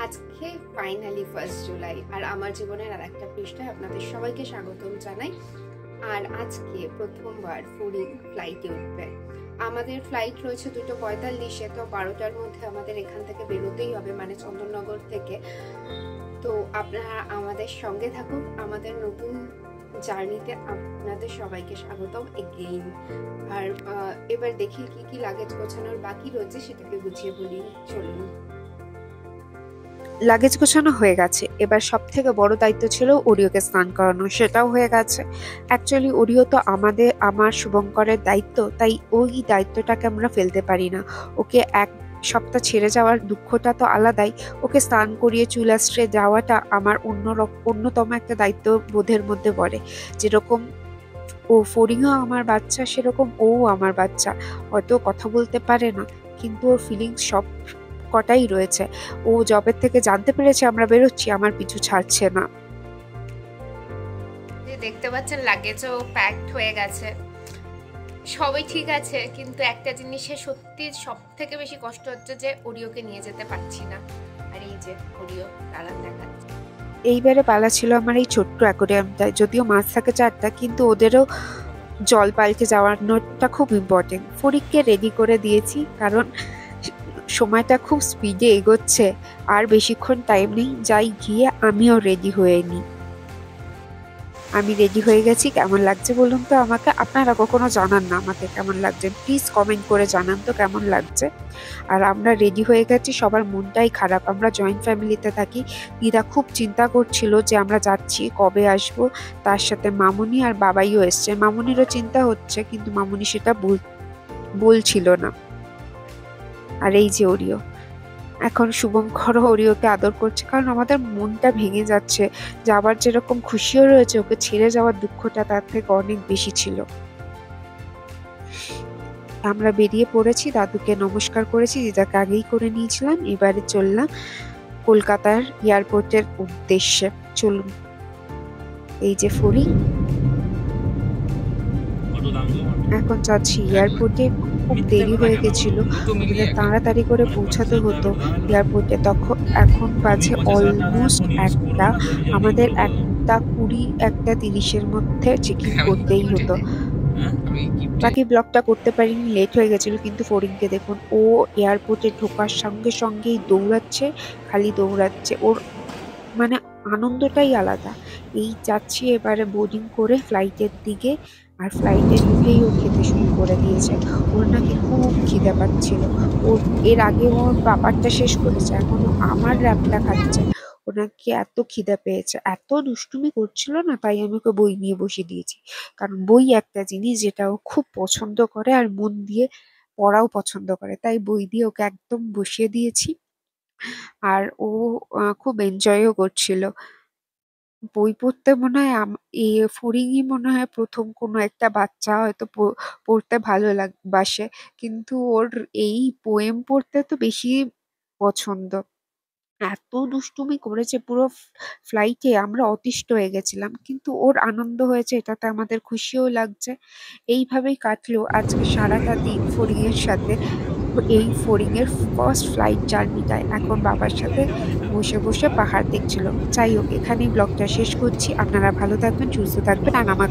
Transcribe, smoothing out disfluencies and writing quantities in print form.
আজকে ফাইনালি 1 জুলাই আর আমার জীবনের আর একটা পৃষ্ঠায় আপনাদের সবাইকে স্বাগতম জানাই। আর আজকে প্রথমবার ফরিন ফ্লাইটে উঠবে। আমাদের ফ্লাইট রয়েছে 2:45-এ, তো 12টার মধ্যে আমাদের এখান থেকে বেরোতেই হবে, মানে চন্দননগর থেকে। তো আপনারা আমাদের সঙ্গে থাকুন, আমাদের নতুন জার্নিতে আপনাদের সবাইকে স্বাগতম এগেইন। আর এবার দেখি কি কি লাগেজ গোছানোর বাকি রয়েছে সেটাকে গুছিয়ে বলি, চলুন। লাগেজ গোছানো হয়ে গেছে। এবার সব থেকে বড় দায়িত্ব ছিল ওরিওকে স্নান করানো, সেটাও হয়ে গেছে। অ্যাকচুয়ালি ওরিও তো আমার শুভঙ্করের দায়িত্ব, তাই ওই দায়িত্বটাকে আমরা ফেলতে পারি না। ওকে এক সপ্তাহ ছেড়ে যাওয়ার দুঃখটা তো আলাদাই, ওকে স্নান করিয়ে চুল আশ্রে যাওয়াটা আমার অন্যতম একটা দায়িত্ব বোধের মধ্যে পড়ে। যেরকম ও ফড়িংও আমার বাচ্চা, সেরকম ও আমার বাচ্চা। হয়তো কথা বলতে পারে না, কিন্তু ওর ফিলিংস সব কটাই রয়েছে। ও জবের থেকে জানতে পেরেছে আমরা বেরোচ্ছি, আমার পিছু ছাড়ছে না। দেখতে পাচ্ছেন লাগেজও প্যাকড হয়ে গেছে, সবই ঠিক আছে, কিন্তু একটা জিনিসে সত্যি সব থেকে বেশি কষ্ট হচ্ছে যে ওরিওকে নিয়ে যেতে পারছি না। আর এই যে ওরিও দাঁড়ান দেখাচ্ছে। এইবারে পালা ছিল আমার এই ছোট্ট অ্যাকোয়ারিয়ামটায়। যদিও মাছ থাকে 4টা, কিন্তু ওদেরও জল পাল্টে যাওয়ানোটা খুব ইম্পর্টেন্ট। ফরিককে রেডি করে দিয়েছি, কারণ সময়টা খুব স্পিডে এগোচ্ছে, আর বেশিক্ষণ টাইম নেই। যাই গিয়ে আমিও রেডি হয়ে নিই। আমি রেডি হয়ে গেছি। কেমন লাগছে বলুন তো আমাকে? আপনারা কখনো জানান না আমাকে কেমন লাগছে, প্লিজ কমেন্ট করে জানান তো কেমন লাগছে। আর আমরা রেডি হয়ে গেছি, সবার মনটাই খারাপ। আমরা জয়েন্ট ফ্যামিলিতে থাকি। দিদা খুব চিন্তা করছিল যে আমরা যাচ্ছি, কবে আসবো। তার সাথে মামুনি আর বাবাইও এসছে। মামুনিরও চিন্তা হচ্ছে, কিন্তু মামুনি সেটা বলছিল না। আর এই যে ওরিও, এখন শুভঙ্করও ওরিওকে আদর করছে, কারণ আমাদের মনটা ভেঙে যাচ্ছে। যাবার যেরকম খুশিও রয়েছে, ওকে ছেড়ে যাওয়ার দুঃখটা তার থেকে অনেক বেশি ছিল। আমরা বেরিয়ে পড়েছি, দাদুকে নমস্কার করেছি, দিদাকে আগেই করে নিয়েছিলাম। এবারে চললাম কলকাতার এয়ারপোর্টের উদ্দেশ্যে। চলুন। এই যে ফরিং, এখন যাচ্ছি এয়ারপোর্টে। খুব দেরি হয়ে গেছিল, আমাদের তাড়াতাড়ি করে পৌঁছাতে হতো এয়ারপোর্টে। এখন বাজে অলমোস্ট 1টা। আমাদের 1:20 1:30-এর মধ্যে চেকিং করতেই হতো। বাকি ব্লগটা করতে পারিনি, লেট হয়ে গেছিল। কিন্তু ফরিংকে দেখুন, ও এয়ারপোর্টে ঢোকার সঙ্গে সঙ্গেই দৌড়াচ্ছে, খালি দৌড়াচ্ছে। ওর মানে আনন্দটাই আলাদা। এই যাচ্ছি এবারে বোর্ডিং করে ফ্লাইটের দিকে। আর ফ্লাইটে ঢুকেই ও খেতে শুরু করে দিয়েছে। ওর নাকি খুব খিদে পাচ্ছিল। ওর এর আগে ওর বাবারটা শেষ করেছে, এখন আমার র্যাপটা খাচ্ছে। ওর নাকি এত খিদে পেয়েছে, এত দুষ্টুমি করছিল না, তাই আমি ওকে বই নিয়ে বসিয়ে দিয়েছি। কারণ বই একটা জিনিস যেটা ও খুব পছন্দ করে, আর মন দিয়ে পড়াও পছন্দ করে, তাই বই দিয়ে ওকে একদম বসিয়ে দিয়েছি। আর ও খুব এনজয়ও করছিল। বই পড়তে মনে হয় ফড়িংই মনে হয় প্রথম কোনো একটা বাচ্চা হয়তো পড়তে ভালো বাসে, কিন্তু ওর এই পোয়েম পড়তে তো বেশি পছন্দ। এত দুষ্টুমি করেছে পুরো ফ্লাইটে, আমরা অতিষ্ঠ হয়ে গেছিলাম, কিন্তু ওর আনন্দ হয়েছে, এটাতে আমাদের খুশিও লাগছে। এইভাবেই কাটলো আজকে সারাটা দিন ফড়িং এর সাথে। এই ফড়িং এর ফার্স্ট ফ্লাইট জার্নিটায় এখন বাবার সাথে বসে বসে পাহাড় দেখছিল। যাই হোক, এখানেই ব্লগটা শেষ করছি। আপনারা ভালো থাকবেন, সুস্থ থাকবেন, আর আমার